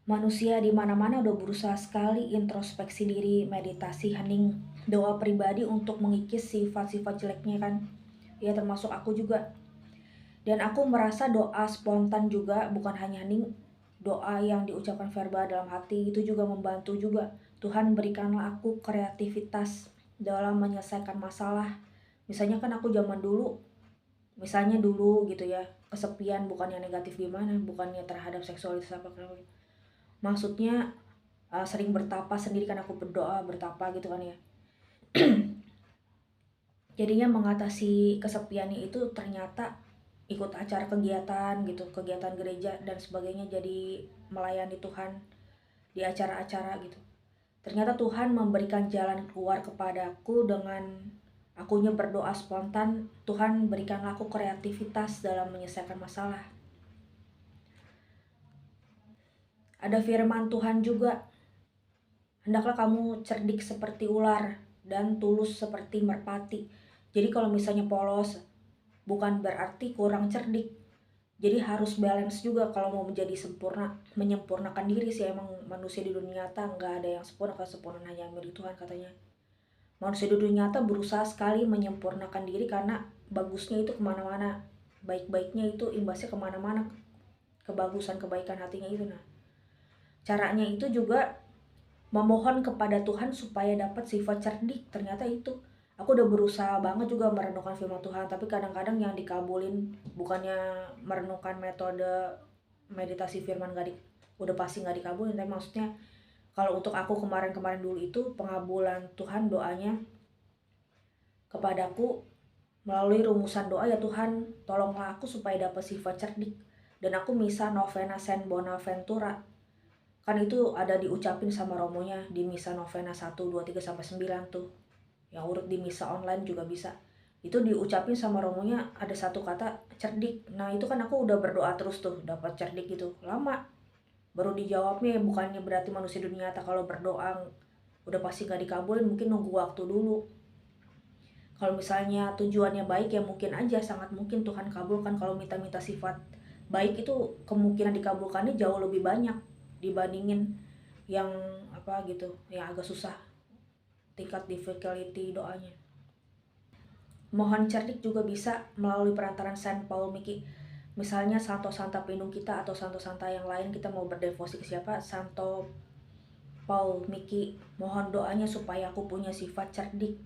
Manusia di mana-mana udah berusaha sekali introspeksi diri, meditasi, hening, doa pribadi untuk mengikis sifat-sifat jeleknya kan. Ya termasuk aku juga. Dan aku merasa doa spontan juga, bukan hanya hening, doa yang diucapkan verbal dalam hati itu juga membantu juga. Tuhan berikanlah aku kreativitas dalam menyelesaikan masalah. Misalnya kan aku zaman dulu, misalnya dulu gitu ya, kesepian, bukannya negatif gimana, bukannya terhadap seksualitas apa maksudnya sering bertapa sendiri kan, aku berdoa bertapa gitu kan ya. Jadinya mengatasi kesepiannya itu ternyata ikut acara kegiatan gitu, kegiatan gereja dan sebagainya, jadi melayani Tuhan di acara-acara gitu. Ternyata Tuhan memberikan jalan keluar kepadaku dengan akunya berdoa spontan. Tuhan berikanlah aku kreativitas dalam menyelesaikan masalah. Ada firman Tuhan juga, hendaklah kamu cerdik seperti ular dan tulus seperti merpati. Jadi kalau misalnya polos bukan berarti kurang cerdik. Jadi harus balance juga kalau mau menjadi sempurna, menyempurnakan diri sih. Emang manusia di dunia nyata nggak ada yang sempurna, kesempurnaan hanya milik Tuhan katanya. Manusia di dunia nyata berusaha sekali menyempurnakan diri karena bagusnya itu kemana-mana, baik-baiknya itu imbasnya kemana-mana, kebagusan kebaikan hatinya itu. Nah, caranya itu juga memohon kepada Tuhan supaya dapat sifat cerdik. Ternyata itu aku udah berusaha banget juga merenungkan firman Tuhan, tapi kadang-kadang yang dikabulin bukannya merenungkan metode meditasi firman gak udah pasti nggak dikabulin, tapi maksudnya kalau untuk aku kemarin-kemarin dulu itu pengabulan Tuhan doanya kepadaku melalui rumusan doa, ya Tuhan tolonglah aku supaya dapat sifat cerdik. Dan aku misa novena Saint Bonaventura kan itu ada diucapin sama romonya di misa novena 1, 2, 3 sampai 9 tuh. Yang urut di misa online juga bisa. Itu diucapin sama romonya ada satu kata cerdik. Nah, itu kan aku udah berdoa terus tuh dapat cerdik gitu. Lama baru dijawabnya. Bukannya berarti manusia dunia nyata kalau berdoa udah pasti gak dikabulin, mungkin nunggu waktu dulu. Kalau misalnya tujuannya baik ya mungkin aja, sangat mungkin Tuhan kabulkan. Kalau minta-minta sifat baik itu kemungkinan dikabulkannya jauh lebih banyak dibandingin yang apa gitu, yang agak susah tingkat difficulty doanya. Mohon cerdik juga bisa melalui perantaran Saint Paul Miki. Misalnya Santo Santa pelindung kita atau Santo Santa yang lain, kita mau berdevosi ke siapa, Santo Paul Miki, mohon doanya supaya aku punya sifat cerdik.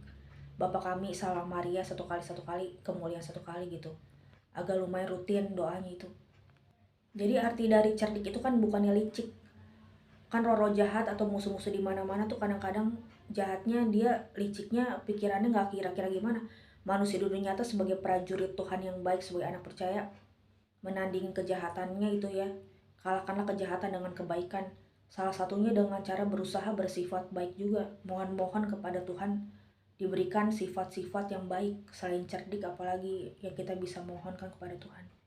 Bapa kami salam Maria satu kali kemuliaan satu kali gitu. Agak lumayan rutin doanya itu. Jadi arti dari cerdik itu kan bukannya licik. Kan roh-roh jahat atau musuh-musuh di mana-mana tuh kadang-kadang jahatnya dia liciknya pikirannya nggak kira-kira gimana. Manusia dunia nyata sebagai prajurit Tuhan yang baik, sebagai anak percaya, menandingin kejahatannya itu ya. Kalahkanlah kejahatan dengan kebaikan. Salah satunya dengan cara berusaha bersifat baik juga. Mohon-mohon kepada Tuhan diberikan sifat-sifat yang baik. Selain cerdik apalagi yang kita bisa mohonkan kepada Tuhan.